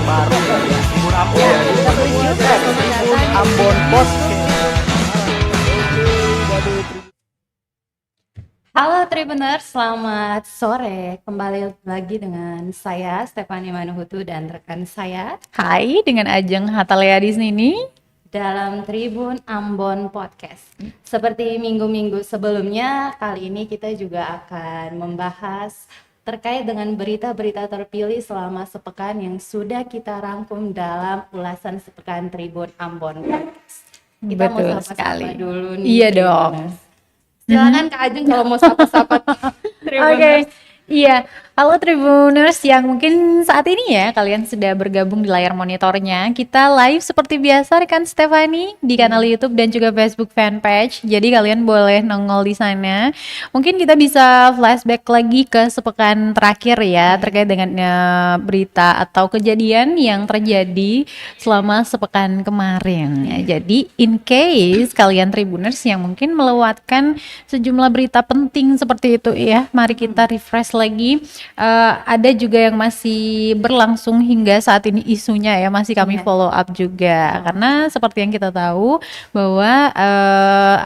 baru ya, Tribun Ambon ya, Tribun Ambon Podcast. Halo Tribuners, selamat sore. Kembali lagi dengan saya Stefani Manuhutu dan rekan saya Hai, dengan Ajeng Hatalea di sini. dalam Tribun Ambon Podcast. Seperti minggu-minggu sebelumnya, kali ini kita juga akan membahas terkait dengan berita-berita terpilih selama sepekan yang sudah kita rangkum dalam ulasan sepekan Tribun Ambon Podcast. Kita Betul mau sapa-sapa sekali. dulu nih. Iya dong. Tribuners. Silakan Kak Ajeng kalau mau sapa-sapa Tribuners. Oke, iya. Halo Tribuners yang mungkin saat ini ya kalian sudah bergabung di layar monitornya. Kita live seperti biasa rekan Stefani di kanal YouTube dan juga Facebook fanpage. Jadi kalian boleh nongol di sana. Mungkin kita bisa flashback lagi ke sepekan terakhir ya terkait dengan berita atau kejadian yang terjadi selama sepekan kemarin ya. Jadi in case kalian Tribuners yang mungkin melewatkan sejumlah berita penting seperti itu ya, mari kita refresh lagi. Ada juga yang masih berlangsung hingga saat ini isunya ya, masih kami follow up juga karena seperti yang kita tahu bahwa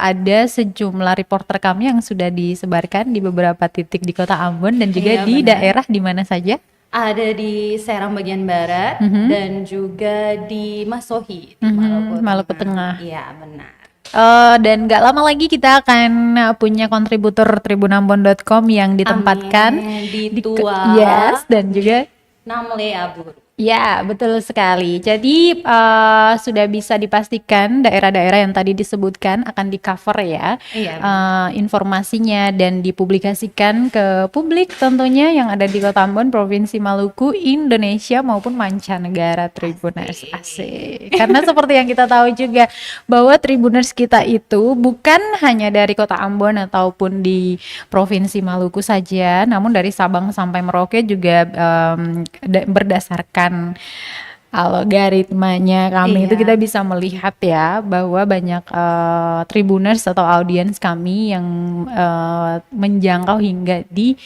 ada sejumlah reporter kami yang sudah disebarkan di beberapa titik di kota Ambon dan juga Iya, di benar. daerah di mana saja. Ada di Serang bagian barat dan juga di Masohi di Maluku Tengah. Iya benar. Dan gak lama lagi kita akan punya kontributor tribunambon.com yang ditempatkan Amin. Di di Tua yes, dan juga Namle Abur. ya, betul sekali. Jadi sudah bisa dipastikan daerah-daerah yang tadi disebutkan akan di-cover ya, Iya. informasinya dan dipublikasikan ke publik tentunya yang ada di Kota Ambon, Provinsi Maluku, Indonesia maupun mancanegara Tribuners. Asik. Karena seperti yang kita tahu juga bahwa Tribuners kita itu bukan hanya dari Kota Ambon ataupun di Provinsi Maluku saja, namun dari Sabang sampai Merauke juga berdasarkan algoritmanya kami itu Iya. kita bisa melihat ya bahwa banyak Tribuners atau audiens kami yang menjangkau hingga di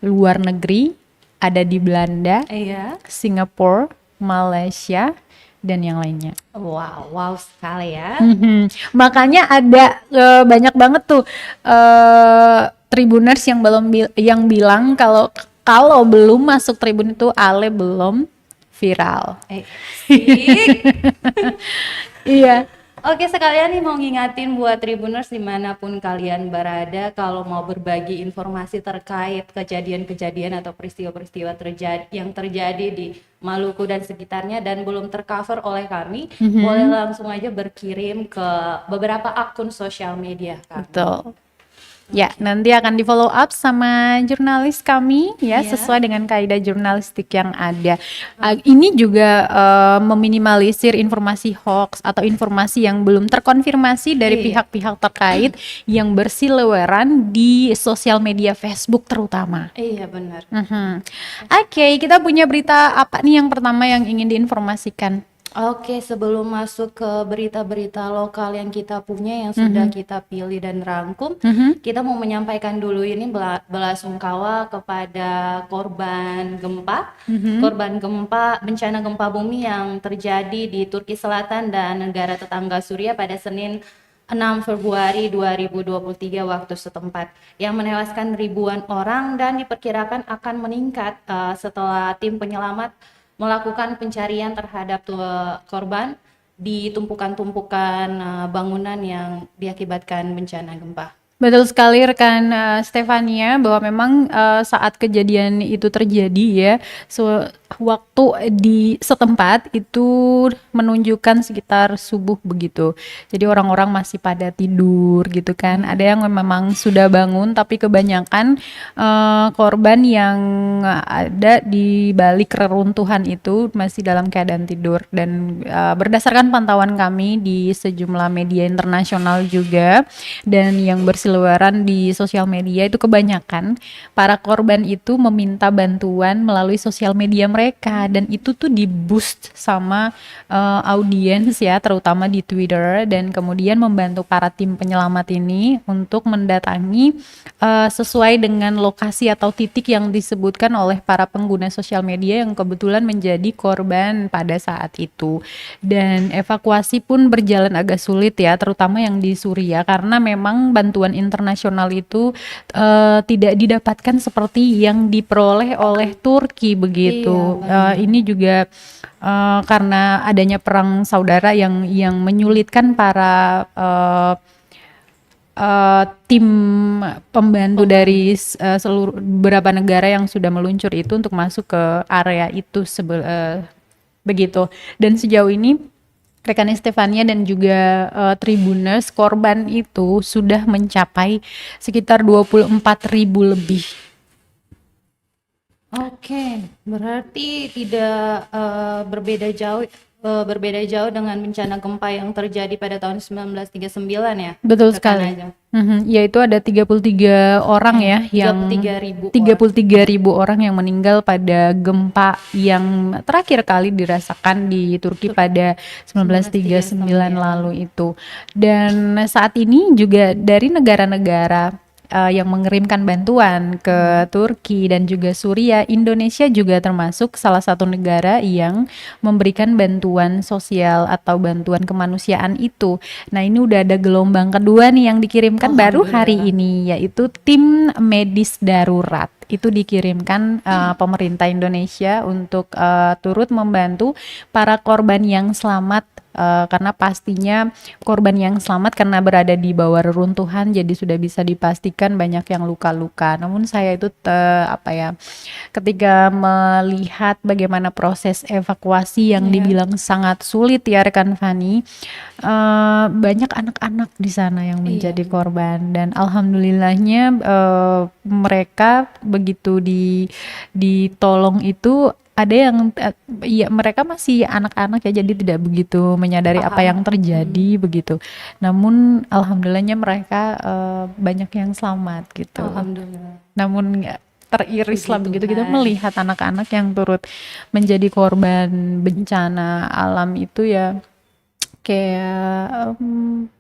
luar negeri, ada di Belanda, Iya. Singapura, Malaysia dan yang lainnya. Wow sekali ya. Makanya ada banyak banget tuh Tribuners yang yang bilang kalau belum masuk Tribun itu Ale belum viral. Asik. Iya. Oke, sekalian nih mau ngingatin buat Tribuners dimanapun kalian berada, kalau mau berbagi informasi terkait kejadian-kejadian atau peristiwa-peristiwa yang terjadi di Maluku dan sekitarnya dan belum tercover oleh kami, boleh langsung aja berkirim ke beberapa akun sosial media kami. Betul. Ya, nanti akan di follow up sama jurnalis kami ya, Iya. sesuai dengan kaidah jurnalistik yang ada. Ini juga meminimalisir informasi hoax atau informasi yang belum terkonfirmasi dari Iya. pihak-pihak terkait yang berseliweran di sosial media Facebook terutama. Iya benar. Oke, kita punya berita apa nih yang pertama yang ingin diinformasikan? Oke, sebelum masuk ke berita-berita lokal yang kita punya yang sudah kita pilih dan rangkum, kita mau menyampaikan dulu ini belasungkawa kepada korban gempa, bencana gempa bumi yang terjadi di Turki Selatan dan negara tetangga Suriah pada Senin 6 Februari 2023 waktu setempat yang menewaskan ribuan orang dan diperkirakan akan meningkat setelah tim penyelamat melakukan pencarian terhadap korban di tumpukan-tumpukan bangunan yang diakibatkan bencana gempa. Betul sekali rekan Stefania bahwa memang saat kejadian itu terjadi ya, waktu di setempat itu menunjukkan sekitar subuh begitu. Jadi orang-orang masih pada tidur gitu kan. Ada yang memang sudah bangun tapi kebanyakan korban yang ada di balik reruntuhan itu masih dalam keadaan tidur. Dan berdasarkan pantauan kami di sejumlah media internasional juga dan yang berseliweran di sosial media itu kebanyakan para korban itu meminta bantuan melalui sosial media mereka, dan itu tuh di boost sama audiens ya, terutama di Twitter, dan kemudian membantu para tim penyelamat ini untuk mendatangi sesuai dengan lokasi atau titik yang disebutkan oleh para pengguna sosial media yang kebetulan menjadi korban pada saat itu. Dan evakuasi pun berjalan agak sulit ya, terutama yang di Suriah, karena memang bantuan internasional itu tidak didapatkan seperti yang diperoleh oleh Turki begitu. Ini juga karena adanya perang saudara yang menyulitkan para tim pembantu dari seluruh beberapa negara yang sudah meluncur itu untuk masuk ke area itu begitu. Dan sejauh ini rekan Stefania dan juga Tribuners, korban itu sudah mencapai sekitar 24.000 lebih. Oke, berarti tidak berbeda jauh dengan bencana gempa yang terjadi pada tahun 1939 ya. Betul sekali. Yaitu ada 33 orang ya, yang 33.000 orang yang meninggal pada gempa yang terakhir kali dirasakan di Turki pada 1939 lalu itu. Dan saat ini juga dari negara-negara yang mengirimkan bantuan ke Turki dan juga Suriah, Indonesia juga termasuk salah satu negara yang memberikan bantuan sosial atau bantuan kemanusiaan itu. Nah, ini udah ada gelombang kedua nih yang dikirimkan baru hari ini, yaitu tim medis darurat. Itu dikirimkan pemerintah Indonesia untuk turut membantu para korban yang selamat, karena pastinya korban yang selamat karena berada di bawah reruntuhan, jadi sudah bisa dipastikan banyak yang luka-luka. Namun saya itu ketika melihat bagaimana proses evakuasi yang dibilang sangat sulit ya rekan Fani, banyak anak-anak di sana yang menjadi korban, dan alhamdulillahnya mereka begitu ditolong itu ada yang ya mereka masih anak-anak ya, jadi tidak begitu menyadari apa yang terjadi begitu. Namun alhamdulillahnya mereka banyak yang selamat gitu. Alhamdulillah. Namun teriris lah begitu kita melihat anak-anak yang turut menjadi korban bencana alam itu ya, kayak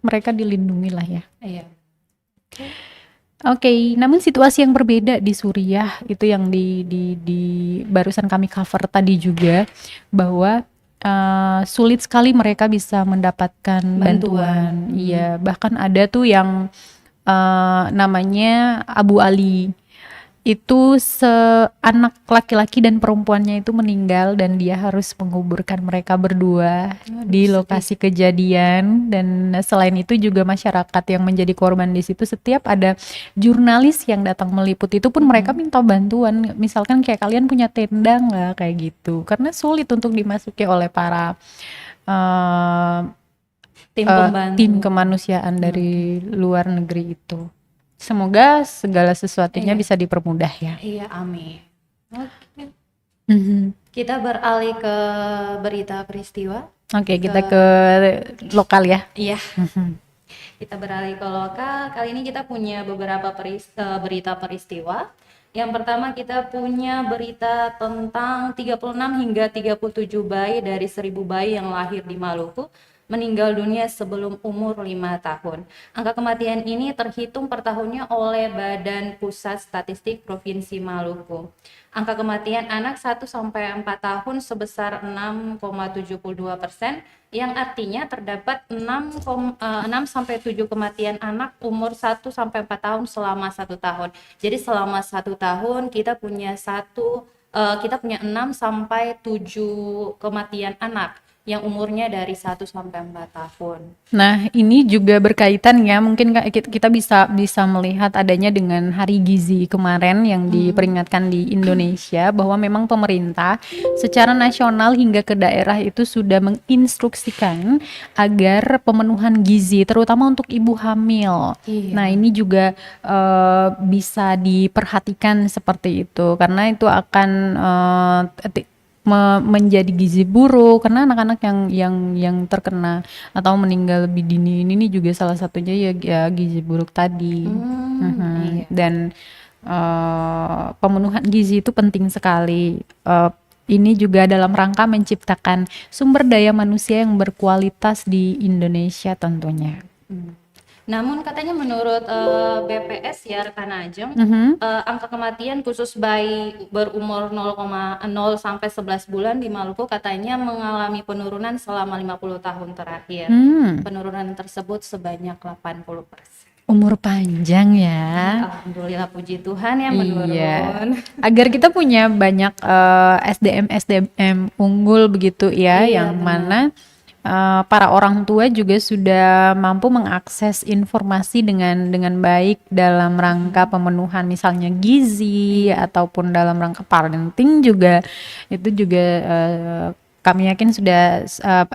mereka dilindungi lah ya. Iya. Oke, namun situasi yang berbeda di Suriah itu yang di barusan kami cover tadi juga, bahwa sulit sekali mereka bisa mendapatkan bantuan. Iya, bahkan ada tuh yang namanya Abu Ali. Itu anak laki-laki dan perempuannya itu meninggal, dan dia harus menguburkan mereka berdua di lokasi kejadian. Dan selain itu juga masyarakat yang menjadi korban di situ, setiap ada jurnalis yang datang meliput itu pun mereka minta bantuan, misalkan kayak kalian punya tenda nggak, kayak gitu, karena sulit untuk dimasuki oleh para tim kemanusiaan dari luar negeri itu. Semoga segala sesuatunya bisa dipermudah ya. Iya, amin. Oke. Kita beralih ke berita peristiwa. Oke, kita ke lokal ya. Iya. Kita beralih ke lokal. Kali ini kita punya beberapa berita peristiwa. Yang pertama kita punya berita tentang 36 hingga 37 bayi dari 1.000 bayi yang lahir di Maluku meninggal dunia sebelum umur 5 tahun. Angka kematian ini terhitung per tahunnya oleh Badan Pusat Statistik Provinsi Maluku. Angka kematian anak 1-4 tahun sebesar 6,72%, yang artinya terdapat 6-7 kematian anak umur 1-4 tahun selama 1 tahun. Jadi selama 1 tahun kita punya 6-7 kematian anak yang umurnya dari 1-4 tahun. Nah, ini juga berkaitan ya, mungkin kita bisa melihat adanya dengan Hari Gizi kemarin yang diperingatkan di Indonesia, bahwa memang pemerintah secara nasional hingga ke daerah itu sudah menginstruksikan agar pemenuhan gizi terutama untuk ibu hamil. Nah, ini juga bisa diperhatikan seperti itu, karena itu akan menjadi gizi buruk, karena anak-anak yang terkena atau meninggal lebih dini ini juga salah satunya ya gizi buruk tadi. Dan pemenuhan gizi itu penting sekali. Ini juga dalam rangka menciptakan sumber daya manusia yang berkualitas di Indonesia tentunya. Namun katanya menurut BPS ya rekan Ajeng, Mhm. angka kematian khusus bayi berumur 0,0 sampai 11 bulan di Maluku katanya mengalami penurunan selama 50 tahun terakhir. Penurunan tersebut sebanyak 80%. Umur panjang ya. Alhamdulillah, puji Tuhan ya Iya. menurun. Agar kita punya banyak SDM unggul begitu ya, Iya, yang benar. mana para orang tua juga sudah mampu mengakses informasi dengan baik dalam rangka pemenuhan misalnya gizi ataupun dalam rangka parenting juga, itu juga kami yakin sudah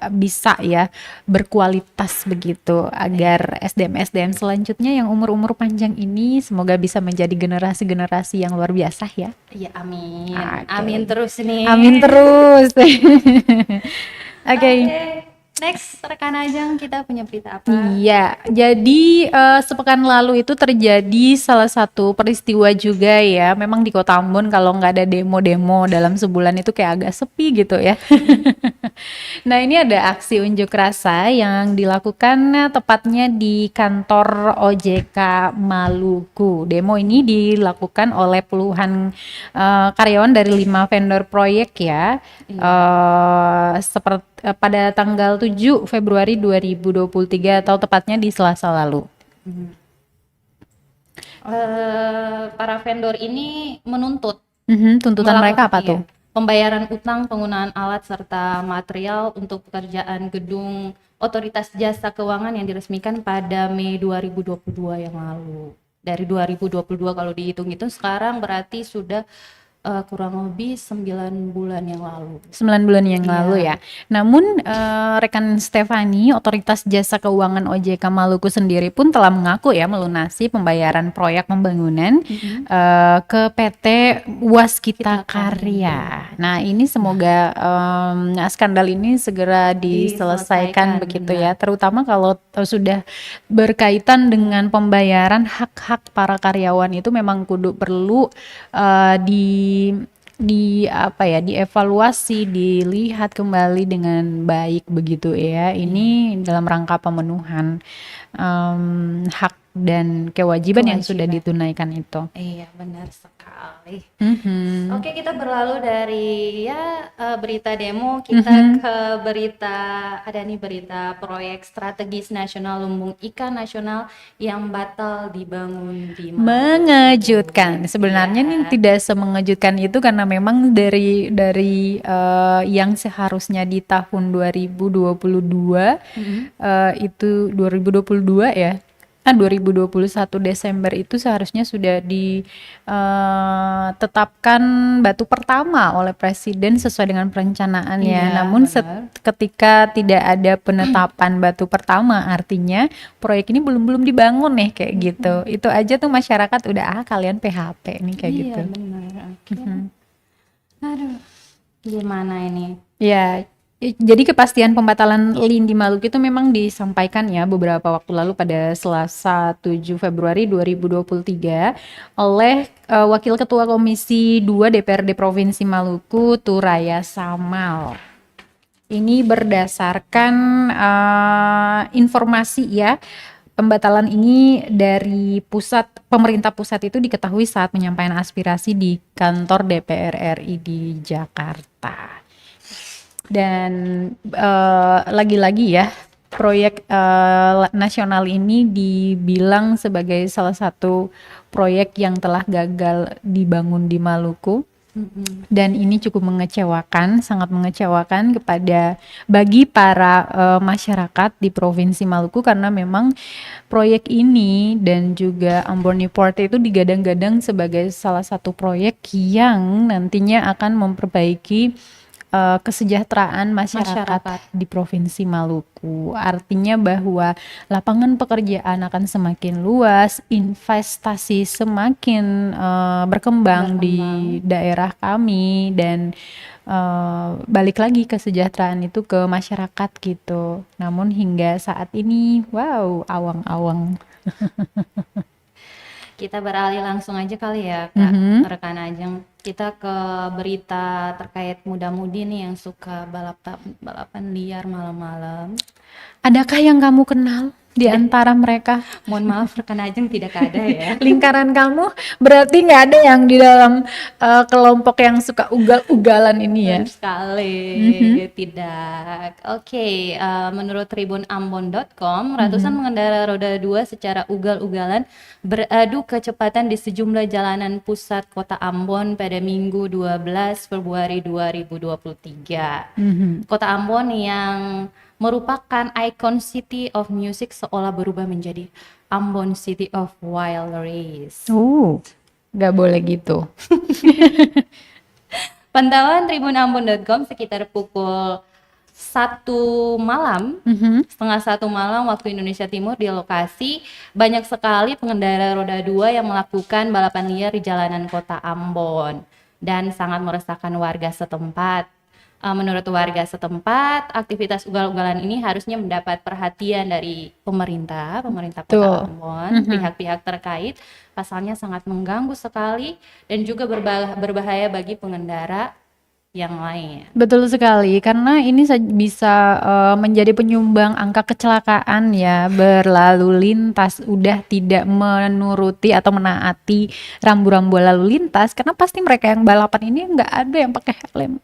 bisa ya berkualitas begitu, agar SDM selanjutnya yang umur-umur panjang ini semoga bisa menjadi generasi-generasi yang luar biasa ya. Iya, amin. Oke. Amin terus nih. Amin terus. Oke. Next, rekan Ajeng, kita punya berita apa? Iya, jadi sepekan lalu itu terjadi salah satu peristiwa juga ya. Memang di Kota Ambon kalau nggak ada demo-demo dalam sebulan itu kayak agak sepi gitu ya. Nah, ini ada aksi unjuk rasa yang dilakukan tepatnya di kantor OJK Maluku. Demo ini dilakukan oleh puluhan karyawan dari 5 vendor proyek ya. Seperti pada tanggal 7 Februari 2023 atau tepatnya di Selasa lalu. Para vendor ini menuntut Tuntutan mereka apa iya, tuh? pembayaran utang, penggunaan alat serta material untuk pekerjaan gedung Otoritas Jasa Keuangan yang diresmikan pada Mei 2022 yang lalu. Dari 2022 kalau dihitung-hitung sekarang berarti sudah kurang lebih 9 bulan yang lalu. 9 bulan yang Iya. lalu ya. Namun rekan Stefani, Otoritas Jasa Keuangan OJK Maluku sendiri pun telah mengaku ya melunasi pembayaran proyek pembangunan ke PT Waskita Karya. Nah, ini semoga skandal ini segera diselesaikan begitu ya. Terutama kalau sudah berkaitan dengan pembayaran hak-hak para karyawan itu memang kudu perlu di apa ya, dievaluasi, dilihat kembali dengan baik begitu ya. Ini dalam rangka pemenuhan hak dan kewajiban yang sudah ditunaikan itu. Iya, benar sekali. Mhm. Oke, kita berlalu dari berita demo kita ke berita, ada nih berita proyek strategis nasional lumbung ikan nasional yang batal dibangun di Maluku. Mengejutkan. Sebenarnya nih tidak semengejutkan itu karena memang dari yang seharusnya di tahun 2022 itu 2022 ya. 2021 Desember itu seharusnya sudah ditetapkan batu pertama oleh Presiden sesuai dengan perencanaannya. Iya, Namun benar. ketika tidak ada penetapan batu pertama, artinya proyek ini belum dibangun nih kayak gitu. Itu aja tuh masyarakat udah kalian PHP nih kayak gitu. Iya, benar. Oke. Aduh, gimana ini? Ya, jadi kepastian pembatalan LIN di Maluku itu memang disampaikan ya beberapa waktu lalu pada Selasa 7 Februari 2023 oleh Wakil Ketua Komisi 2 DPRD Provinsi Maluku, Turaya Samal. Ini berdasarkan informasi ya. Pembatalan ini dari pemerintah pusat itu diketahui saat penyampaian aspirasi di kantor DPR RI di Jakarta. Dan lagi-lagi ya, proyek nasional ini dibilang sebagai salah satu proyek yang telah gagal dibangun di Maluku. Dan ini cukup mengecewakan, sangat mengecewakan bagi para masyarakat di Provinsi Maluku, karena memang proyek ini dan juga Ambon Port itu digadang-gadang sebagai salah satu proyek yang nantinya akan memperbaiki kesejahteraan masyarakat di Provinsi Maluku. Artinya bahwa lapangan pekerjaan akan semakin luas, investasi semakin berkembang di daerah kami, dan balik lagi kesejahteraan itu ke masyarakat gitu. Namun hingga saat ini, wow, awang-awang. Kita beralih langsung aja kali ya, Kak, rekan Ajeng. Kita ke berita terkait muda-mudi nih yang suka balapan liar malam-malam. Adakah yang kamu kenal di antara mereka? Mohon maaf, rekan Ajeng tidak ada ya. Lingkaran kamu berarti nggak ada yang di dalam kelompok yang suka ugal-ugalan ini ya? Benar sekali, tidak. Oke, menurut tribunambon.com, ratusan pengendara roda 2 secara ugal-ugalan beradu kecepatan di sejumlah jalanan pusat kota Ambon pada Minggu 12 Februari 2023. Kota Ambon yang merupakan ikon City of Music seolah berubah menjadi Ambon City of Wild Race. Nggak boleh gitu. Pantauan tribunambon.com sekitar pukul 1 malam, setengah 1 malam waktu Indonesia Timur di lokasi banyak sekali pengendara roda 2 yang melakukan balapan liar di jalanan kota Ambon dan sangat meresahkan warga setempat. Menurut warga setempat, aktivitas ugal-ugalan ini harusnya mendapat perhatian dari pemerintah kota Ambon, pihak-pihak terkait. Pasalnya sangat mengganggu sekali dan juga berbahaya bagi pengendara yang lain. Betul sekali, karena ini bisa menjadi penyumbang angka kecelakaan ya, berlalu lintas, udah tidak menuruti atau menaati rambu-rambu lalu lintas, karena pasti mereka yang balapan ini nggak ada yang pakai helm.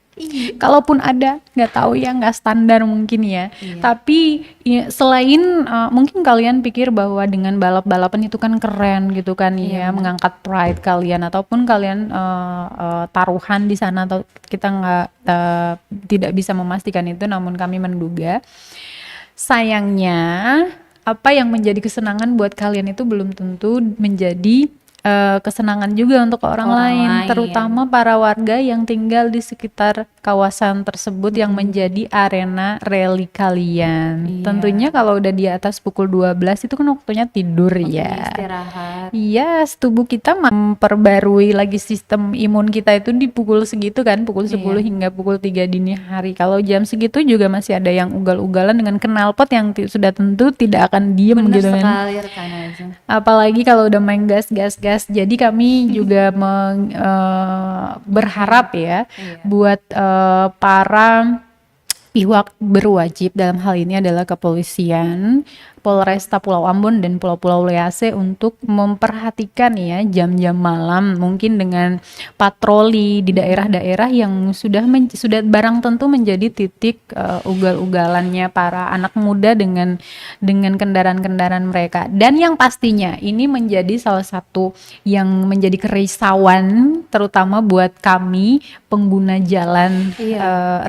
Kalaupun ada, nggak tahu ya, nggak standar mungkin ya. Tapi ya, selain mungkin kalian pikir bahwa dengan balap-balapan itu kan keren gitu kan ya, mengangkat pride kalian, ataupun kalian taruhan di sana, atau kita tidak bisa memastikan itu, namun kami menduga. Sayangnya apa yang menjadi kesenangan buat kalian itu belum tentu menjadi kesenangan juga untuk orang lain, terutama para warga yang tinggal di sekitar kawasan tersebut yang menjadi arena rally kalian. Tentunya kalau udah di atas pukul 12 itu kan waktunya tidur ya. Istirahat. Yes, tubuh kita memperbarui lagi sistem imun kita itu di pukul segitu kan, pukul 10 hingga pukul 3 dini hari. Kalau jam segitu juga masih ada yang ugal-ugalan dengan knalpot yang sudah tentu tidak akan diem gitu kan. Benar sekali rekan Ajeng. Apalagi kalau udah main gas. Jadi kami juga berharap ya buat para pihak berwajib, dalam hal ini adalah kepolisian, Polresta Pulau Ambon dan Pulau-Pulau Lease, untuk memperhatikan ya jam-jam malam, mungkin dengan patroli di daerah-daerah yang sudah barang tentu menjadi titik ugal-ugalannya para anak muda dengan kendaraan-kendaraan mereka. Dan yang pastinya ini menjadi salah satu yang menjadi kerisauan terutama buat kami pengguna jalan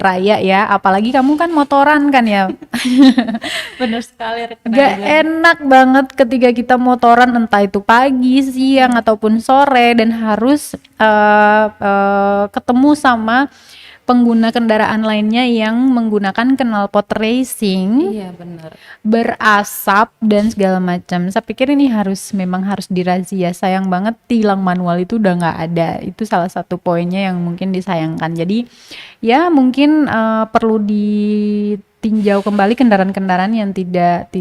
raya ya, apalagi kamu kan motoran kan ya. Benar sekali rekan Gak enak banget ketika kita motoran, entah itu pagi, siang, ataupun sore, dan harus ketemu sama pengguna kendaraan lainnya yang menggunakan knalpot racing, Iya benar. berasap dan segala macam. Saya pikir ini memang harus dirazia. Sayang banget tilang manual itu udah nggak ada. Itu salah satu poinnya yang mungkin disayangkan. Jadi ya mungkin perlu ditinjau kembali kendaraan-kendaraan yang tidak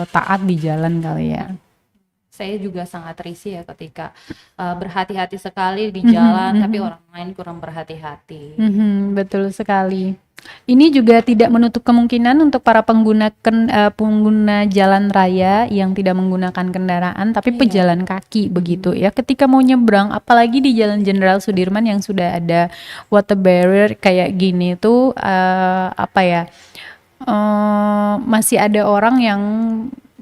taat di jalan kali ya. Saya juga sangat risih ya ketika berhati-hati sekali di jalan, tapi orang lain kurang berhati-hati. Betul sekali. Ini juga tidak menutup kemungkinan untuk para pengguna jalan raya yang tidak menggunakan kendaraan, tapi pejalan kaki begitu ya. Ketika mau nyebrang, apalagi di Jalan Jenderal Sudirman yang sudah ada water barrier kayak gini tuh, masih ada orang yang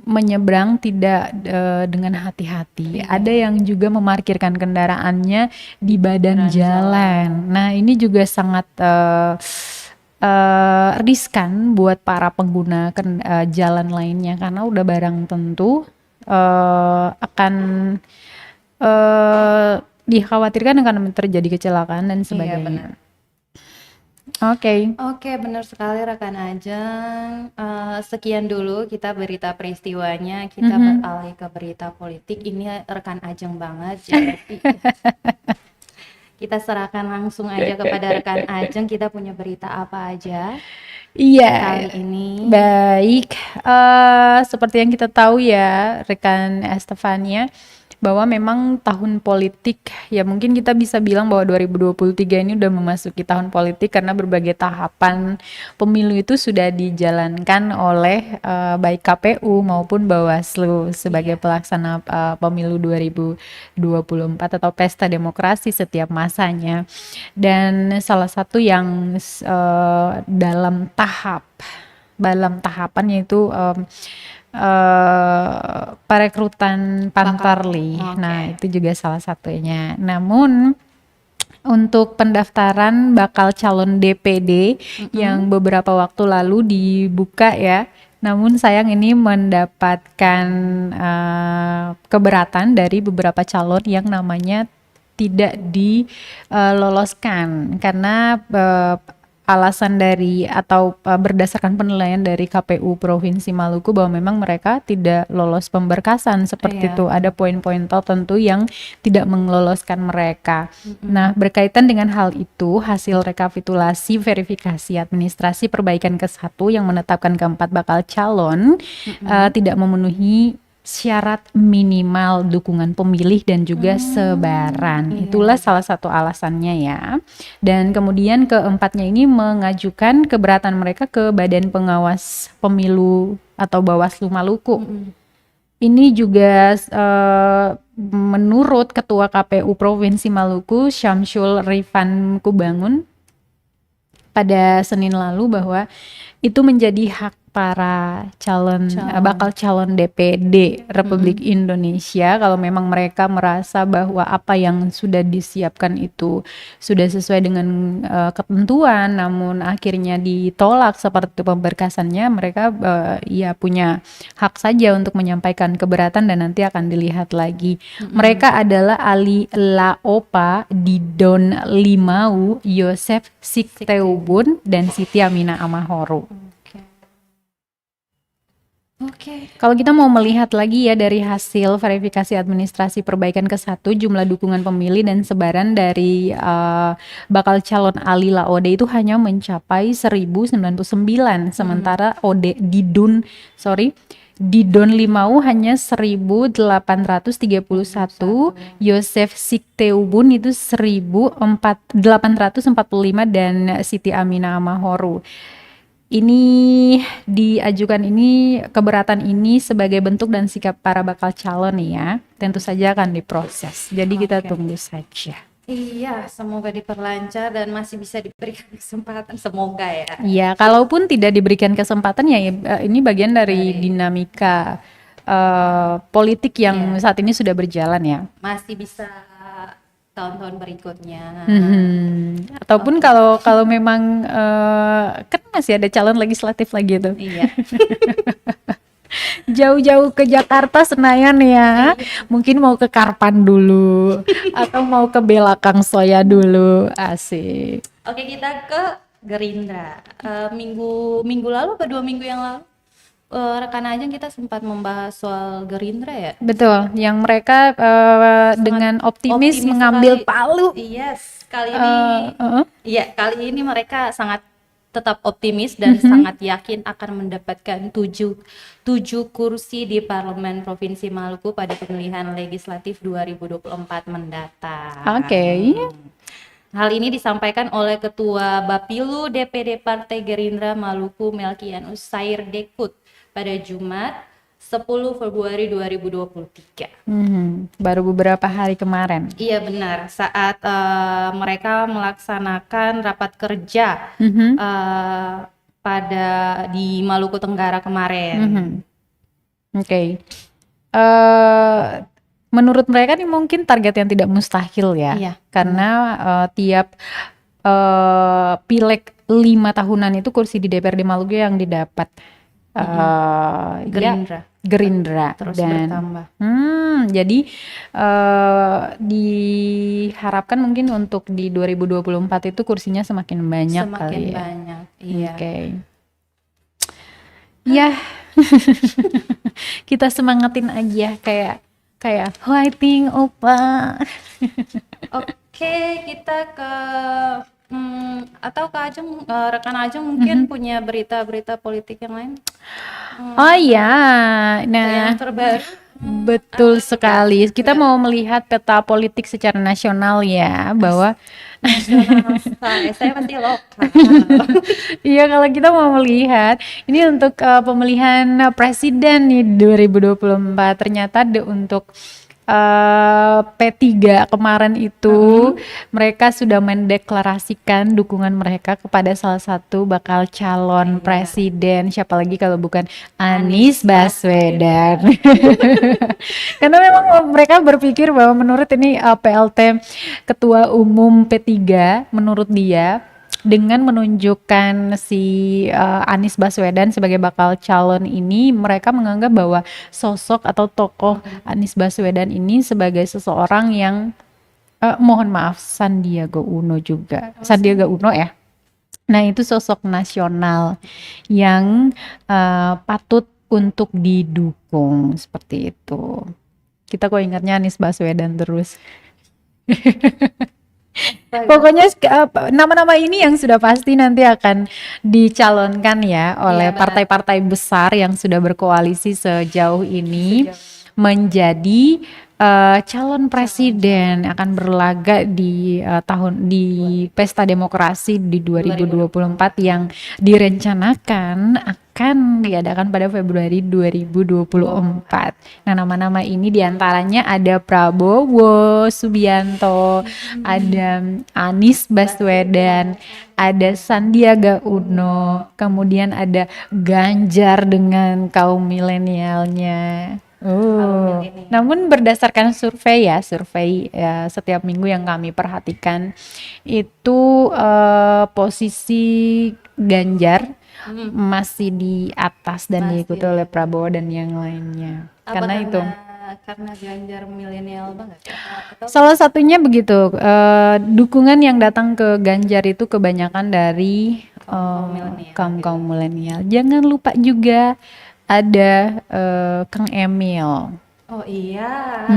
menyeberang tidak dengan hati-hati. Ada yang juga memarkirkan kendaraannya di badan jalan. Nah, ini juga sangat riskan buat para pengguna jalan lainnya, karena udah barang tentu akan dikhawatirkan akan terjadi kecelakaan dan sebagainya. Oke, benar sekali rekan Ajeng. Sekian dulu kita berita peristiwanya. Kita beralih ke berita politik. Ini rekan Ajeng banget. Jadi kita serahkan langsung aja kepada rekan Ajeng. Kita punya berita apa aja? Iya. kali ini? Baik, seperti yang kita tahu ya, rekan Estefania, bahwa memang tahun politik, ya mungkin kita bisa bilang bahwa 2023 ini udah memasuki tahun politik karena berbagai tahapan pemilu itu sudah dijalankan oleh baik KPU maupun Bawaslu sebagai pelaksana pemilu 2024 atau pesta demokrasi setiap masanya. Dan salah satu yang dalam tahapan yaitu perekrutan Pantarli. Oke. Nah, itu juga salah satunya. Namun untuk pendaftaran bakal calon DPD yang beberapa waktu lalu dibuka ya. Namun sayang ini mendapatkan keberatan dari beberapa calon yang namanya tidak diloloskan karena alasan dari atau berdasarkan penilaian dari KPU Provinsi Maluku bahwa memang mereka tidak lolos pemberkasan seperti Iya. itu. Ada poin-poin tertentu yang tidak meloloskan mereka. Nah, berkaitan dengan hal itu, hasil rekapitulasi verifikasi administrasi perbaikan ke-1 yang menetapkan keempat bakal calon tidak memenuhi syarat minimal dukungan pemilih dan juga sebaran. Itulah salah satu alasannya ya. Dan kemudian keempatnya ini mengajukan keberatan mereka ke Badan Pengawas Pemilu atau Bawaslu Maluku. Ini juga menurut Ketua KPU Provinsi Maluku Syamsul Rifan Kubangun pada Senin lalu bahwa itu menjadi hak para bakal calon DPD Republik Indonesia kalau memang mereka merasa bahwa apa yang sudah disiapkan itu sudah sesuai dengan ketentuan namun akhirnya ditolak seperti pemberkasannya, mereka ya punya hak saja untuk menyampaikan keberatan dan nanti akan dilihat lagi. Mereka adalah Ali Laopa, Didon Limau, Yosef Sikteubun dan Siti Aminah Amahoro. Oke. Kalau kita mau melihat lagi ya dari hasil verifikasi administrasi perbaikan ke-1, jumlah dukungan pemilih dan sebaran dari bakal calon Ali Laode itu hanya mencapai 1099, sementara Didon Limau hanya 1831, Yosef Sikteubun itu 1845 dan Siti Aminah Amahoro. Ini keberatan ini sebagai bentuk dan sikap para bakal calon ya, tentu saja akan diproses. Jadi kita tunggu saja. Iya, semoga diperlancar dan masih bisa diberikan kesempatan, semoga ya. Ya, kalaupun tidak diberikan kesempatan ya ini bagian dari dinamika politik yang saat ini sudah berjalan ya. Masih bisa tahun-tahun berikutnya. Ataupun kalau memang kan masih ada calon legislatif lagi tuh. Iya. Jauh-jauh ke Jakarta Senayan ya. Mungkin mau ke Karpan dulu atau mau ke Belakang Soya dulu. Asik. Oke, kita ke Gerindra. Minggu lalu atau 2 minggu yang lalu rekan Ajeng kita sempat membahas soal Gerindra ya. Betul, yang mereka dengan optimis mengambil sekali. palu. Yes, kali ini mereka sangat tetap optimis dan sangat yakin akan mendapatkan 7 kursi di Parlemen Provinsi Maluku pada pemilihan legislatif 2024 mendatang. Oke. Hal ini disampaikan oleh Ketua Bapilu DPD Partai Gerindra Maluku Melkianus Sair Dekut pada Jumat 10 Februari 2023. Baru beberapa hari kemarin. Iya benar, saat mereka melaksanakan rapat kerja di Maluku Tenggara kemarin. Oke. Menurut mereka nih mungkin target yang tidak mustahil ya. Iya. Karena tiap pileg 5 tahunan itu kursi di DPRD Maluku yang didapat Gerindra terus dan bertambah. Jadi diharapkan mungkin untuk di 2024 itu kursinya semakin banyak kali ya. Banyak. Iya. Oke. Ya. Kita semangatin aja kayak fighting opa. Oke, kita ke atau Kak Ajeng, rekan Ajeng mungkin punya berita-berita politik yang lain? Oh iya, Atau nah yang terbaru? betul sekali. Kita mau melihat peta politik secara nasional ya, bahwa Nasional saya masih lokal. iya, kalau kita mau melihat ini untuk pemilihan presiden nih 2024 ternyata untuk P3 kemarin itu mereka sudah mendeklarasikan dukungan mereka kepada salah satu bakal calon presiden, siapa lagi kalau bukan Anies Baswedan. Karena memang mereka berpikir bahwa menurut ini PLT Ketua Umum P3, menurut dia dengan menunjukkan si Anies Baswedan sebagai bakal calon ini, mereka menganggap bahwa sosok atau tokoh Anies Baswedan ini sebagai seseorang yang mohon maaf, Sandiaga Uno juga, Sandiaga Uno ya. Nah, itu sosok nasional yang patut untuk didukung seperti itu. Kita kok ingatnya Anies Baswedan terus. Pokoknya nama-nama ini yang sudah pasti nanti akan dicalonkan ya oleh benar. partai-partai besar yang sudah berkoalisi sejauh ini menjadi calon presiden, akan berlaga di pesta demokrasi di 2024 yang direncanakan akan diadakan pada Februari 2024. Nah, nama-nama ini diantaranya ada Prabowo Subianto, ada Anies Baswedan, ada Sandiaga Uno, kemudian ada Ganjar dengan kaum milenialnya. Namun berdasarkan survei ya, setiap minggu yang kami perhatikan itu posisi Ganjar masih di atas dan diikuti oleh Prabowo dan yang lainnya. Karena itu karena Ganjar milenial banget atau salah satunya begitu, dukungan yang datang ke Ganjar itu kebanyakan dari kaum milenial. Jangan lupa juga ada Kang Emil. oh iya.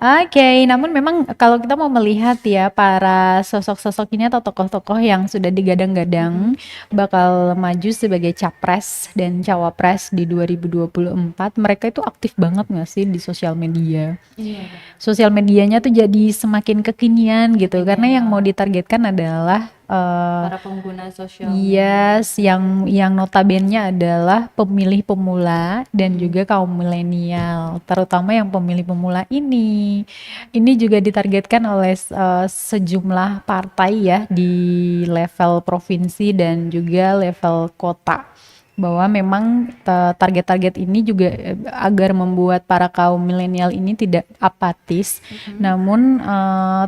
Oke, namun memang kalau kita mau melihat ya para sosok-sosok ini atau tokoh-tokoh yang sudah digadang-gadang bakal maju sebagai capres dan cawapres di 2024, mereka itu aktif banget nggak sih di sosial media? Iya. Sosial medianya tuh jadi semakin kekinian gitu, karena yang mau ditargetkan adalah Para pengguna sosial yes, yang notabene adalah pemilih pemula dan juga kaum milenial, terutama yang pemilih pemula ini. Ini juga ditargetkan oleh sejumlah partai ya di level provinsi dan juga level kota. Bahwa memang target-target ini juga agar membuat para kaum milenial ini tidak apatis, namun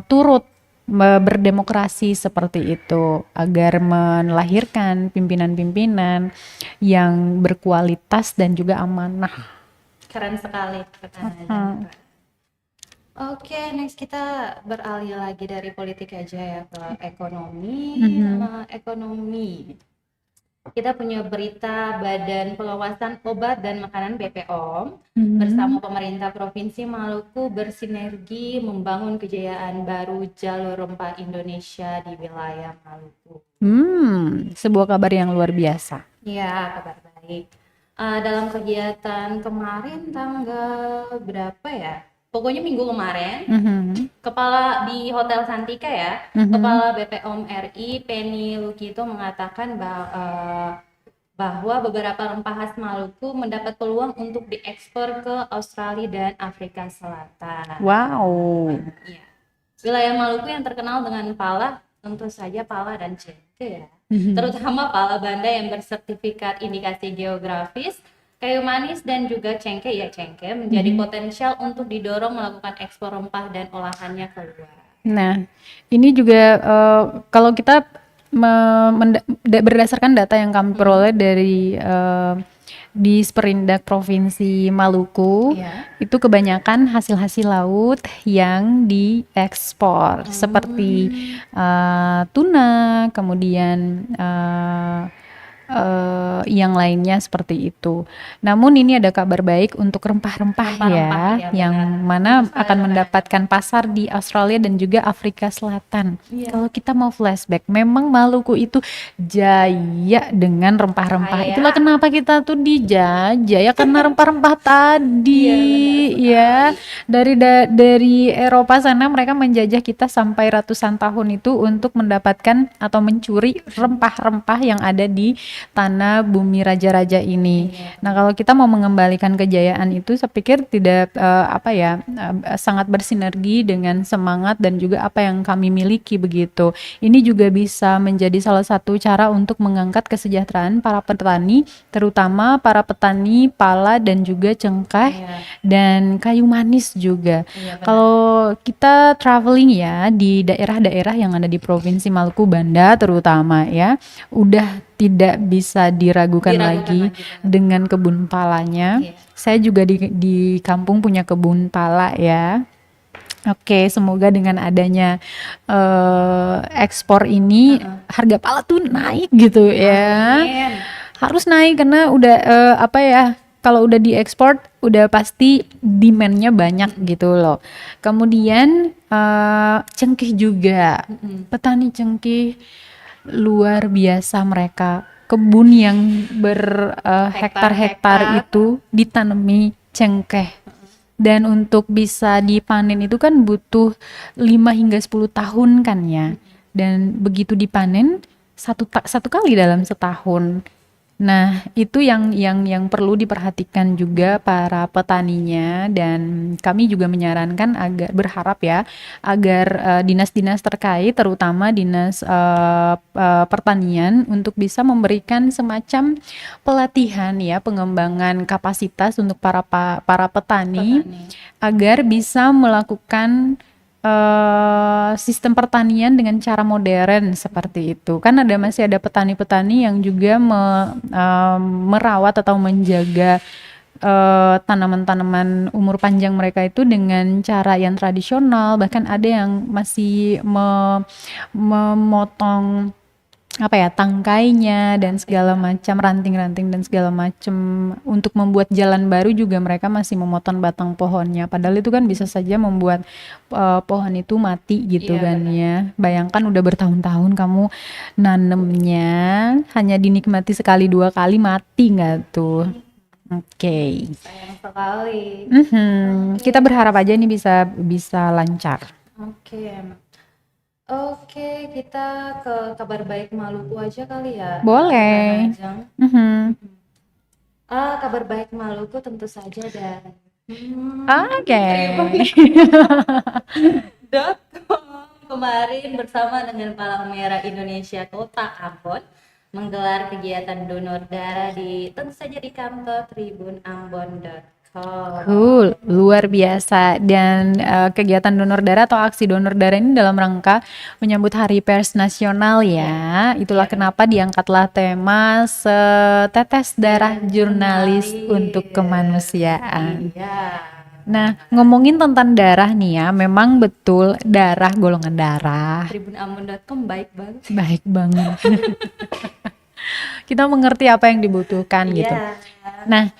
turut berdemokrasi seperti itu agar melahirkan pimpinan-pimpinan yang berkualitas dan juga amanah. keren sekali pertanyaannya. Oke, next kita beralih lagi dari politik aja ya ke ekonomi. Ekonomi. Kita punya berita Badan Pengawasan Obat dan Makanan BPOM bersama pemerintah Provinsi Maluku bersinergi membangun kejayaan baru jalur rempah Indonesia di wilayah Maluku. Sebuah kabar yang luar biasa. Iya, kabar baik. Dalam kegiatan kemarin tanggal berapa ya? Pokoknya minggu kemarin, Kepala di Hotel Santika ya, Kepala BPOM RI Penny Lukito mengatakan bahwa beberapa rempah khas Maluku mendapat peluang untuk diekspor ke Australia dan Afrika Selatan. Wow. Ya. Wilayah Maluku yang terkenal dengan pala, tentu saja pala dan cengkeh ya. Terutama pala banda yang bersertifikat indikasi geografis, kayu manis dan juga cengkeh menjadi potensial untuk didorong melakukan ekspor rempah dan olahannya keluar. Nah, ini juga kalau kita berdasarkan data yang kami peroleh dari di Sperindak Provinsi Maluku, itu kebanyakan hasil-hasil laut yang diekspor seperti tuna, kemudian yang lainnya seperti itu. Namun ini ada kabar baik untuk rempah-rempah ya, Rempah-rempah, ya, yang benar. mana Betul akan sekali, mendapatkan pasar di Australia dan juga Afrika Selatan. Iya. Kalau kita mau flashback, memang Maluku itu jaya dengan rempah-rempah. Kaya. Itulah kenapa kita tuh dijajah ya, karena rempah-rempah tadi Iya, benar ya. Dari Eropa sana mereka menjajah kita sampai ratusan tahun itu untuk mendapatkan atau mencuri rempah-rempah yang ada di tanah bumi raja-raja ini. Nah, kalau kita mau mengembalikan kejayaan itu, saya pikir tidak sangat bersinergi dengan semangat dan juga apa yang kami miliki begitu. Ini juga bisa menjadi salah satu cara untuk mengangkat kesejahteraan para petani, terutama para petani pala dan juga cengkeh Iya. dan kayu manis juga. Iya, benar. Kalau kita traveling ya di daerah-daerah yang ada di Provinsi Maluku Banda terutama ya, udah tidak bisa diragukan lagi dengan kebun palanya. Iya. Saya juga di kampung punya kebun pala ya. Oke, semoga dengan adanya ekspor ini harga pala tuh naik gitu ya. Amin. Harus naik karena udah kalau udah diekspor udah pasti demand-nya banyak gitu loh. Kemudian cengkeh juga. Petani cengkeh luar biasa mereka. Kebun yang berhektar-hektar itu ditanami cengkeh. Dan untuk bisa dipanen itu kan butuh 5 hingga 10 tahun kan ya. Dan begitu dipanen satu kali dalam setahun. Nah, itu yang perlu diperhatikan juga para petaninya, dan kami juga menyarankan berharap ya agar dinas-dinas terkait terutama dinas pertanian untuk bisa memberikan semacam pelatihan ya, pengembangan kapasitas untuk para petani agar bisa melakukan sistem pertanian dengan cara modern seperti itu. Kan masih ada petani-petani yang juga merawat atau menjaga tanaman-tanaman umur panjang mereka itu dengan cara yang tradisional, bahkan ada yang masih memotong tangkainya dan segala macam, ranting-ranting dan segala macam. Untuk membuat jalan baru juga mereka masih memotong batang pohonnya, padahal itu kan bisa saja membuat pohon itu mati gitu kan ya. Bayangkan udah bertahun-tahun kamu nanemnya, hanya dinikmati sekali dua kali mati nggak tuh. Oke. Sayang sekali. Kita berharap aja ini bisa lancar. Oke, kita ke kabar baik Maluku aja kali ya. Boleh. Kabar baik Maluku tentu saja dari Oke. .com kemarin bersama dengan Palang Merah Indonesia Kota Ambon menggelar kegiatan donor darah tentu saja di kantor tribunambon.com. Cool, luar biasa. Dan kegiatan donor darah atau aksi donor darah ini dalam rangka menyambut Hari Pers Nasional ya. Itulah kenapa diangkatlah tema setetes darah jurnalis untuk kemanusiaan. Nah, ngomongin tentang darah nih ya, memang betul darah, golongan darah. Tribunambon.com baik banget. Baik banget. Kita mengerti apa yang dibutuhkan gitu. Nah,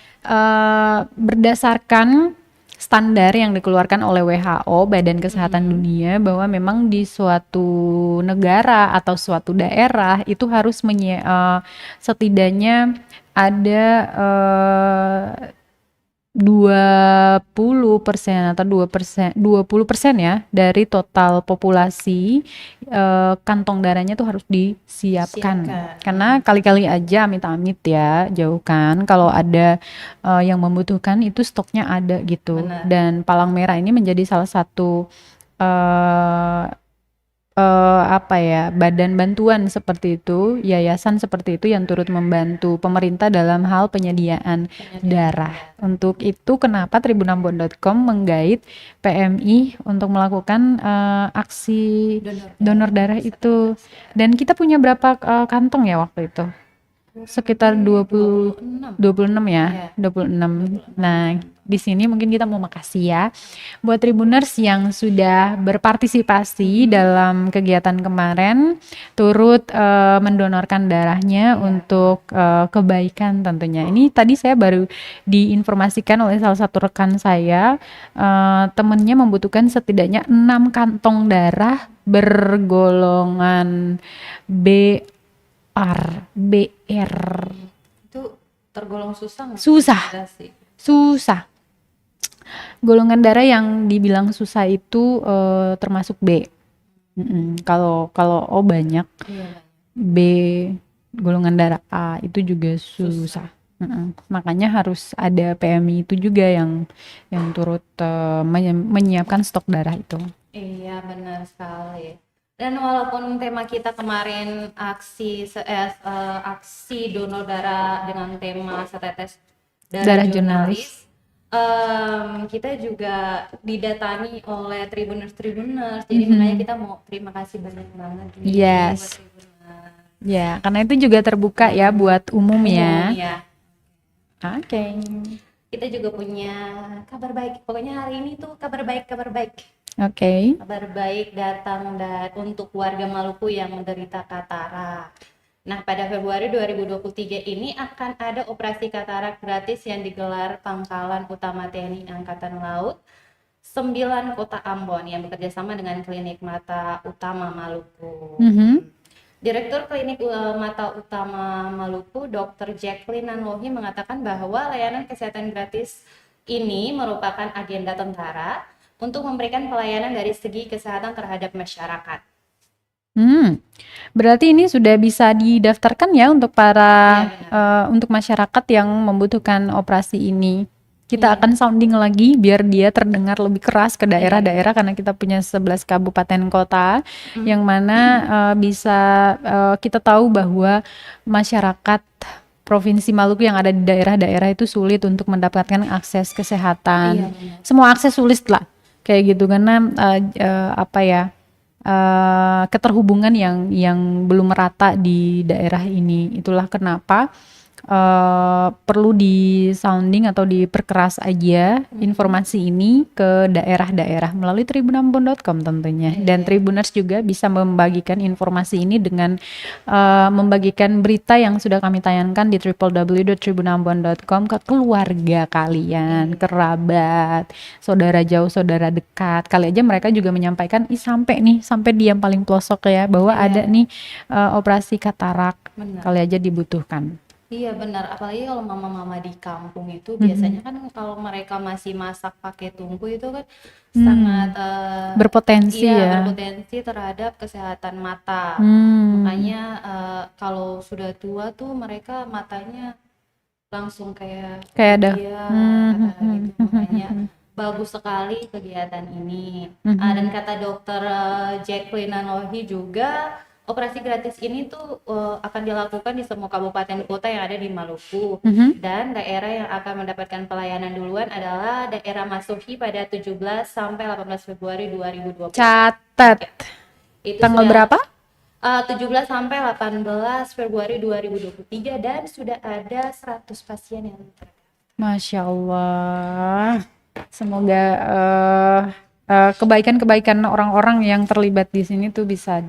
berdasarkan standar yang dikeluarkan oleh WHO, Badan Kesehatan Dunia, bahwa memang di suatu negara atau suatu daerah itu harus setidaknya ada 20% atau 20% ya dari total populasi kantong darahnya tuh harus disiapkan. Karena kali-kali aja amit-amit ya, jauhkan kalau ada yang membutuhkan itu stoknya ada gitu. Dan Palang Merah ini menjadi salah satu badan bantuan seperti itu, yayasan seperti itu yang turut membantu pemerintah dalam hal penyediaan darah. Untuk itu kenapa tribunambon.com menggait PMI untuk melakukan aksi donor darah itu. Dan kita punya berapa kantong ya waktu itu? Sekitar 26 ya, 26. Nah, di sini mungkin kita mau makasih ya buat Tribuners yang sudah berpartisipasi dalam kegiatan kemarin, turut mendonorkan darahnya untuk kebaikan tentunya. Ini tadi saya baru diinformasikan oleh salah satu rekan saya, temennya membutuhkan setidaknya 6 kantong darah bergolongan BR. Itu tergolong susah nggak? Susah. Enggak sih. Susah. Golongan darah yang dibilang susah itu termasuk B. Kalau O banyak, Iya. B golongan darah A itu juga susah. Makanya harus ada PMI itu juga yang turut menyiapkan stok darah itu. Iya, benar sekali. Dan walaupun tema kita kemarin aksi donor darah dengan tema setetes Darah jurnalis. Kita juga didatangi oleh Tribuners. Jadi sebenarnya kita mau terima kasih banyak banget nih Yes. buat Tribuners. Ya, karena itu juga terbuka ya buat umum ya. Iya. Oke. Kita juga punya kabar baik. Pokoknya hari ini tuh kabar baik. Oke. Kabar baik datang untuk warga Maluku yang menderita katarak. Nah, pada Februari 2023 ini akan ada operasi katarak gratis yang digelar Pangkalan Utama TNI Angkatan Laut 9 Kota Ambon yang bekerja sama dengan Klinik Mata Utama Maluku. Direktur Klinik Mata Utama Maluku, Dr. Jacqueline Nanlohi mengatakan bahwa layanan kesehatan gratis ini merupakan agenda tentara untuk memberikan pelayanan dari segi kesehatan terhadap masyarakat. Berarti ini sudah bisa didaftarkan ya untuk para untuk masyarakat yang membutuhkan operasi ini. Kita akan sounding lagi biar dia terdengar lebih keras ke daerah-daerah karena kita punya 11 kabupaten kota yang mana bisa kita tahu bahwa masyarakat Provinsi Maluku yang ada di daerah-daerah itu sulit untuk mendapatkan akses kesehatan. Semua akses sulit lah kayak gitu karena keterhubungan yang belum merata di daerah ini. Itulah kenapa perlu di sounding atau diperkeras aja informasi ini ke daerah-daerah melalui tribunambon.com tentunya. Dan Tribuners juga bisa membagikan informasi ini dengan membagikan berita yang sudah kami tayangkan di www.tribunambon.com ke keluarga kalian, kerabat, saudara jauh, saudara dekat. Kali aja mereka juga menyampaikan sampai di yang paling pelosok ya bahwa ada nih operasi katarak. Kali aja dibutuhkan. Iya benar, apalagi kalau mama-mama di kampung itu biasanya kan kalau mereka masih masak pakai tungku itu kan sangat berpotensi berpotensi terhadap kesehatan mata. Makanya kalau sudah tua tuh mereka matanya langsung kayak ada gitu. Makanya bagus sekali kegiatan ini. Dan kata dokter Jacqueline Nanlohi juga operasi gratis ini tuh akan dilakukan di semua kabupaten kota yang ada di Maluku. Dan daerah yang akan mendapatkan pelayanan duluan adalah daerah Masuhi pada 17 sampai 18 Februari 2020. Catat. Itu tanggal berapa? 17 sampai 18 Februari 2023 dan sudah ada 100 pasien yang terdaftar. Masya Allah. Semoga kebaikan-kebaikan orang-orang yang terlibat di sini tuh bisa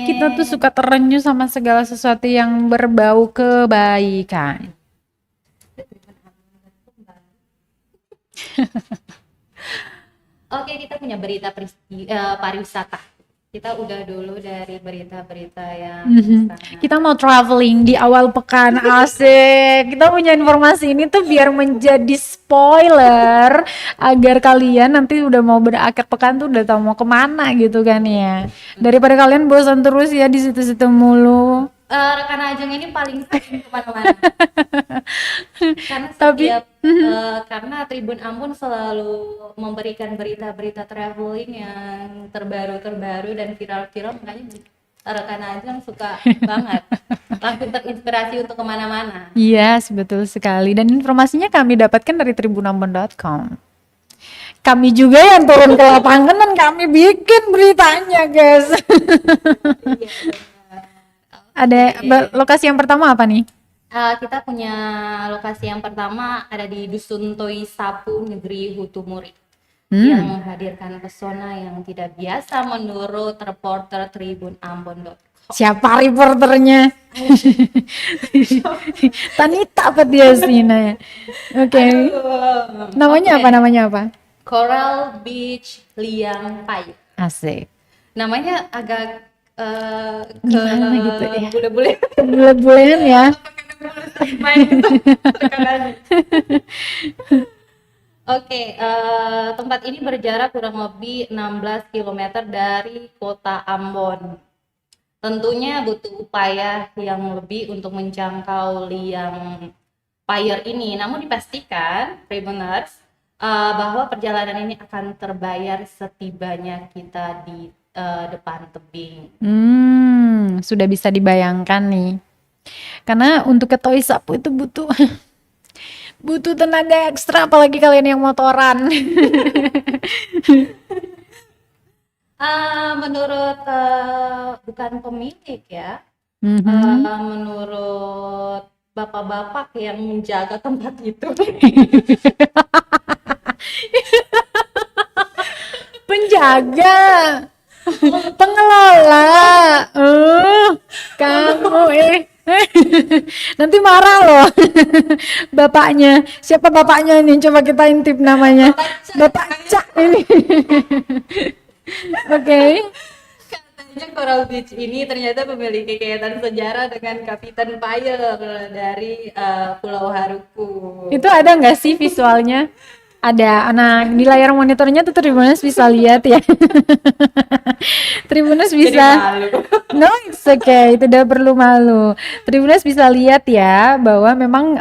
kita tuh suka terenyuh sama segala sesuatu yang berbau kebaikan. Oke, kita punya berita pariwisata. Kita udah dulu dari berita-berita yang kita mau traveling di awal pekan, asik. Kita punya informasi ini tuh biar menjadi spoiler agar kalian nanti udah mau berakhir pekan tuh udah tahu mau kemana gitu kan ya. Daripada kalian bosan terus ya di situ-situ mulu. Rekan Ajeng ini paling sering kemana-mana. Karena karena Tribun Ambon selalu memberikan berita-berita traveling yang terbaru dan viral-viral, makanya rekan Ajeng suka banget langsung terinspirasi untuk kemana-mana. Yes, betul sekali. Dan informasinya kami dapatkan dari tribunambon.com. Kami juga yang turun ke lapangan dan kami bikin beritanya, guys. Ada lokasi yang pertama apa nih? Kita punya lokasi yang pertama ada di Dusun Toi Sapu, Negeri Hutumuri, yang menghadirkan pesona yang tidak biasa menurut reporter Tribun Ambon. Siapa reporternya? Tanita Patiasina ya. Oke. Namanya apa? Namanya apa? Coral Beach Liang Pai. Asik. Namanya agak Gimana gitu ya? bule-bule. Bulan-bulan ya. Oke, tempat ini berjarak kurang lebih 16 km dari kota Ambon. Tentunya butuh upaya yang lebih untuk menjangkau liang Payer ini. Namun dipastikan, Tribuners, bahwa perjalanan ini akan terbayar setibanya kita di depan tebing. Sudah bisa dibayangkan nih. Karena untuk ke Toi Sapu itu butuh butuh tenaga ekstra, apalagi kalian yang motoran. Menurut bukan pemilik ya, menurut bapak-bapak yang menjaga tempat itu. Penjaga, pengelola. Kamu nanti marah loh. Bapaknya, siapa bapaknya ini? Coba kita intip namanya. Bapak Cak ini. Oke. Katanya Coral Beach ini ternyata memiliki kaitan sejarah dengan Kapitan Payer dari Pulau Haruku. Itu ada nggak sih visualnya? Ada. Nah, di layar monitornya tuh Tribuners bisa lihat ya. Tribuners Jadi bisa. malu. No, it's okay. Tidak perlu malu. Tribuners bisa lihat ya bahwa memang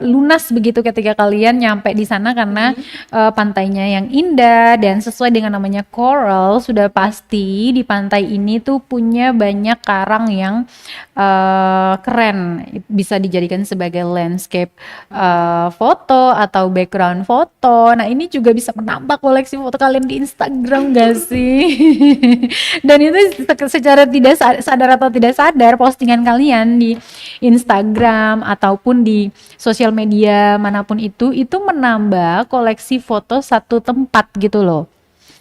lunas begitu ketika kalian nyampe di sana karena pantainya yang indah dan sesuai dengan namanya coral, sudah pasti di pantai ini tuh punya banyak karang yang keren, bisa dijadikan sebagai landscape foto atau background foto. Nah, ini juga bisa menambah koleksi foto kalian di Instagram gak sih? Dan itu secara tidak sadar atau tidak sadar, postingan kalian di Instagram ataupun di sosial media manapun itu menambah koleksi foto satu tempat gitu loh.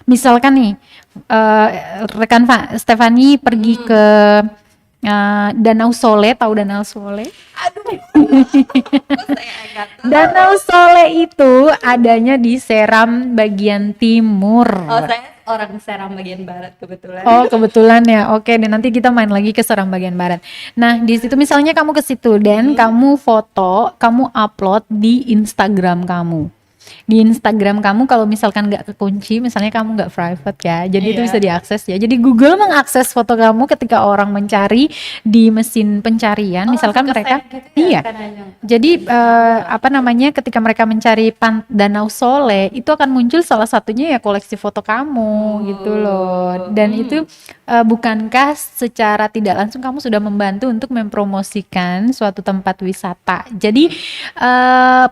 Misalkan nih, rekan Stefani pergi ke Danau Sole, tahu Danau Sole? Danau Sole itu adanya di Seram bagian timur. Oh, saya orang Seram bagian barat kebetulan. Oh, kebetulan ya. Oke, dan nanti kita main lagi ke Seram bagian barat. Nah, di situ misalnya kamu ke situ dan kamu foto, kamu upload di Instagram kamu. Di Instagram kamu kalau misalkan nggak kekunci, misalnya kamu nggak private ya, jadi itu bisa diakses ya. Jadi Google mengakses foto kamu ketika orang mencari di mesin pencarian, misalkan mereka, iya. Jadi apa namanya, ketika mereka mencari Danau Sole, itu akan muncul salah satunya ya koleksi foto kamu gitu loh. Dan itu bukankah secara tidak langsung kamu sudah membantu untuk mempromosikan suatu tempat wisata. Jadi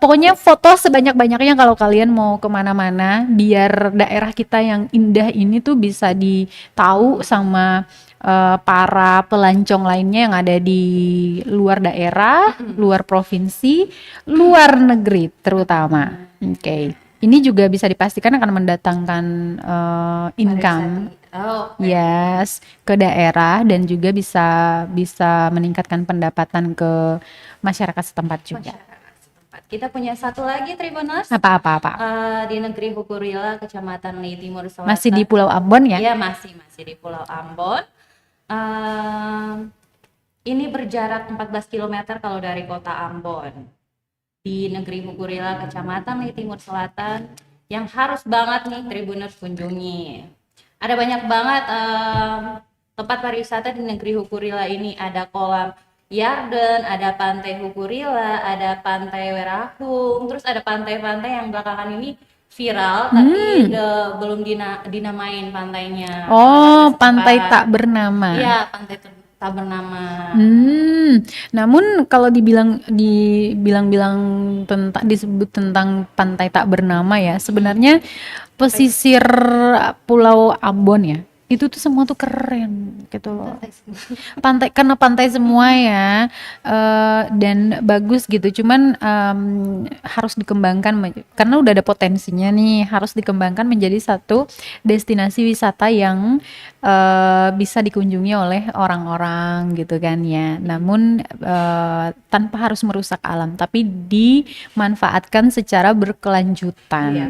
pokoknya foto sebanyak-banyaknya kalau kalian mau kemana-mana, biar daerah kita yang indah ini tuh bisa ditahu sama para pelancong lainnya yang ada di luar daerah, luar provinsi, luar negeri terutama. Oke. Ini juga bisa dipastikan akan mendatangkan income. Yes, ke daerah dan juga bisa meningkatkan pendapatan ke masyarakat setempat juga. Kita punya satu lagi Tribuners. Apa? Di Negeri Hukurila, Kecamatan Li Timur Selatan. Masih di Pulau Ambon ya? Iya, masih di Pulau Ambon. Ini berjarak 14 km kalau dari kota Ambon. Di Negeri Hukurila, Kecamatan Li Timur Selatan, yang harus banget nih Tribuners kunjungi. Ada banyak banget tempat pariwisata di Negeri Hukurila ini. Ada kolam Yarden, ada pantai Hukurila, ada pantai Werahung, terus ada pantai-pantai yang belakangan ini viral tapi belum dinamain pantainya. Oh, pantai tak bernama. Iya, pantai tak bernama. Namun kalau dibilang disebut tentang pantai tak bernama ya, sebenarnya pesisir Pulau Ambon ya. itu tuh semua tuh keren gitu loh. Pantai, karena pantai semua ya, dan bagus gitu. Cuman harus dikembangkan karena udah ada potensinya nih, harus dikembangkan menjadi satu destinasi wisata yang bisa dikunjungi oleh orang-orang gitu kan ya. Namun tanpa harus merusak alam, tapi dimanfaatkan secara berkelanjutan. Iya.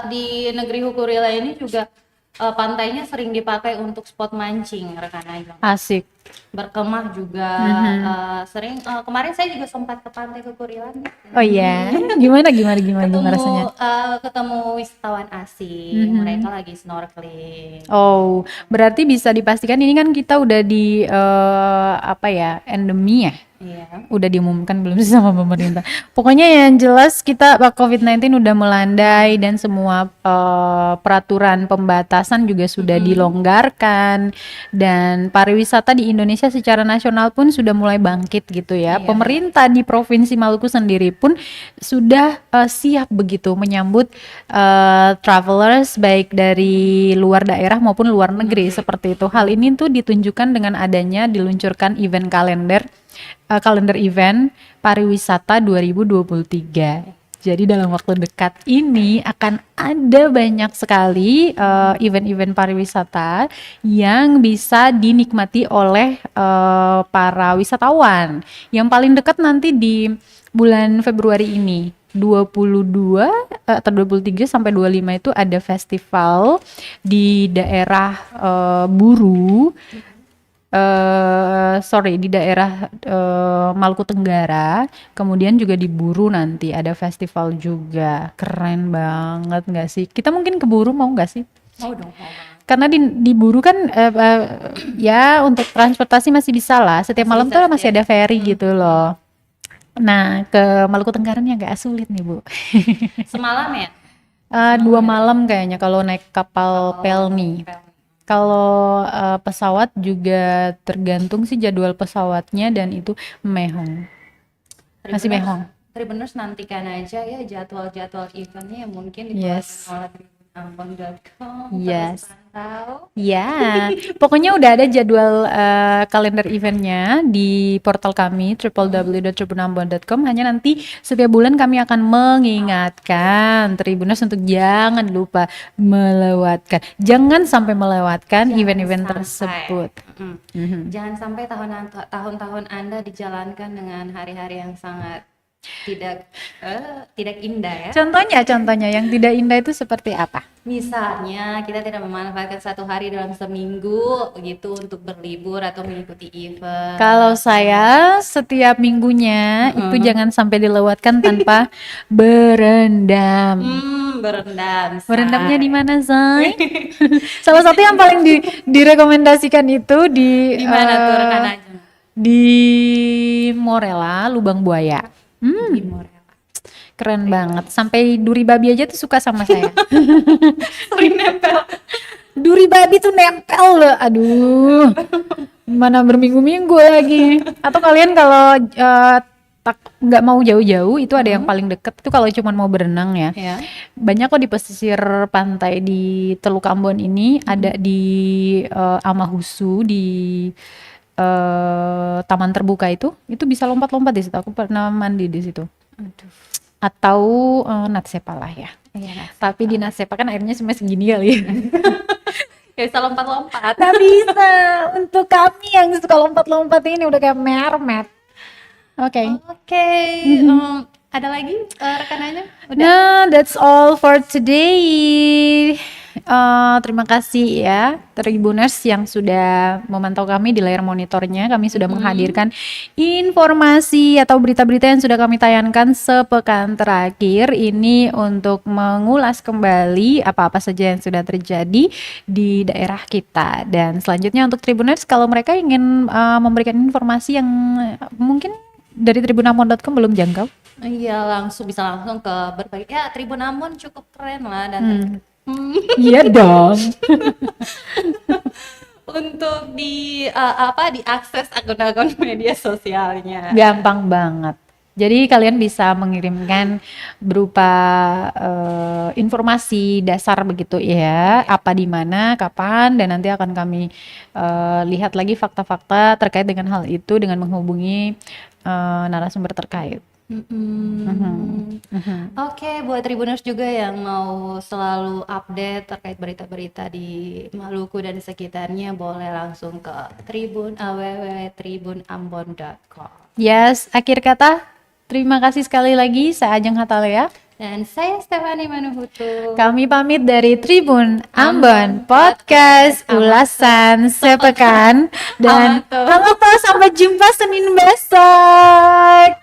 Di negeri Hukurila ini juga pantainya sering dipakai untuk spot mancing rekan Ajeng. Asik. Berkemah juga sering. Kemarin saya juga sempat ke pantai Hukurila nih. Oh iya, gimana rasanya? Ketemu wisatawan asing, mereka lagi snorkeling. Oh, berarti bisa dipastikan ini kan kita udah di apa ya, endemi ya? Iya. Udah diumumkan belum sih sama pemerintah? Pokoknya yang jelas kita COVID-19 udah melandai dan semua peraturan pembatasan juga sudah dilonggarkan, dan pariwisata di Indonesia secara nasional pun sudah mulai bangkit gitu ya. Iya. Pemerintah di Provinsi Maluku sendiri pun sudah siap begitu menyambut travelers baik dari luar daerah maupun luar negeri seperti itu. Hal ini tuh ditunjukkan dengan adanya diluncurkan event kalender event pariwisata 2023. Jadi dalam waktu dekat ini akan ada banyak sekali event-event pariwisata yang bisa dinikmati oleh para wisatawan. Yang paling dekat nanti di bulan Februari ini. 22 atau 23 sampai 25 itu ada festival di daerah Buru. Di daerah Maluku Tenggara, kemudian juga di Buru nanti ada festival juga. Keren banget nggak sih? Kita mungkin ke Buru mau nggak sih? Mau dong, mau banget. Karena di Buru kan ya untuk transportasi masih bisa lah. Setiap Masih malam bisa, tuh masih ada ferry gitu loh. Nah, ke Maluku Tenggaranya agak sulit nih Bu. Semalam ya? 2 malam kayaknya kalau naik kapal Pelni. Kalau pesawat juga tergantung sih jadwal pesawatnya, dan itu mehong. Masih mehong. Tribuners nantikan aja ya jadwal-jadwal eventnya yang mungkin Yes. oleh tribunambon.com. Yes. Terus pantau. Ya, pokoknya udah ada jadwal kalender eventnya di portal kami www.tribunambon.com. Hanya nanti setiap bulan kami akan mengingatkan Tribuners untuk jangan lupa melewatkan, jangan sampai melewatkan Jangan event-event sampai. tersebut. Jangan sampai tahun-tahun Anda dijalankan dengan hari-hari yang sangat tidak indah ya. Contohnya yang tidak indah itu seperti apa? Misalnya kita tidak memanfaatkan satu hari dalam seminggu gitu untuk berlibur atau mengikuti event. Kalau saya setiap minggunya itu jangan sampai dilewatkan tanpa berendam. Berendam. Berendamnya di mana, Zai? Salah satu yang paling direkomendasikan itu Di mana tuh rekan Ajeng? di Morella, Lubang Buaya. Di Morella. Keren banget. Sampai duri babi aja tuh suka sama saya. Sering nempel. Duri babi tuh nempel loh. Aduh. Mana berminggu-minggu lagi. Atau kalian kalau nggak mau jauh-jauh, itu ada yang paling deket itu kalau cuma mau berenang ya. Banyak kok di pesisir pantai di Teluk Ambon ini, ada di Amahusu, di taman terbuka itu bisa lompat-lompat di situ. Aku pernah mandi di situ. Aduh. Atau Natsepa lah ya. Iya. Tapi di Natsepa kan airnya cuma segini kali ya. Ya bisa lompat-lompat. Tak bisa. Untuk kami yang suka lompat-lompat ini udah kayak mermaid. Oke. Ada lagi rekanannya? Udah. Nah, that's all for today. Terima kasih ya Tribuners yang sudah memantau kami di layar monitornya. Kami sudah menghadirkan informasi atau berita-berita yang sudah kami tayangkan sepekan terakhir ini untuk mengulas kembali apa-apa saja yang sudah terjadi di daerah kita. Dan selanjutnya untuk Tribuners, kalau mereka ingin memberikan informasi yang mungkin dari tribunambon.com belum jangkau, Iya, bisa langsung ke berbagai. Ya, Tribun Ambon cukup keren lah dan iya dong. untuk diakses akun-akun media sosialnya. Gampang banget. Jadi kalian bisa mengirimkan berupa informasi dasar begitu ya, apa di mana, kapan, dan nanti akan kami lihat lagi fakta-fakta terkait dengan hal itu dengan menghubungi narasumber terkait. Oke, buat Tribuners juga yang mau selalu update terkait berita-berita di Maluku dan sekitarnya, boleh langsung ke www.tribunambon.com. Yes, akhir kata, terima kasih sekali lagi, saya Ajeng Hatalea. Dan saya Stefani Manuhutu. Kami pamit dari Tribun Ambon Podcast ulasan sepekan dan Amato. sampai jumpa Senin besok.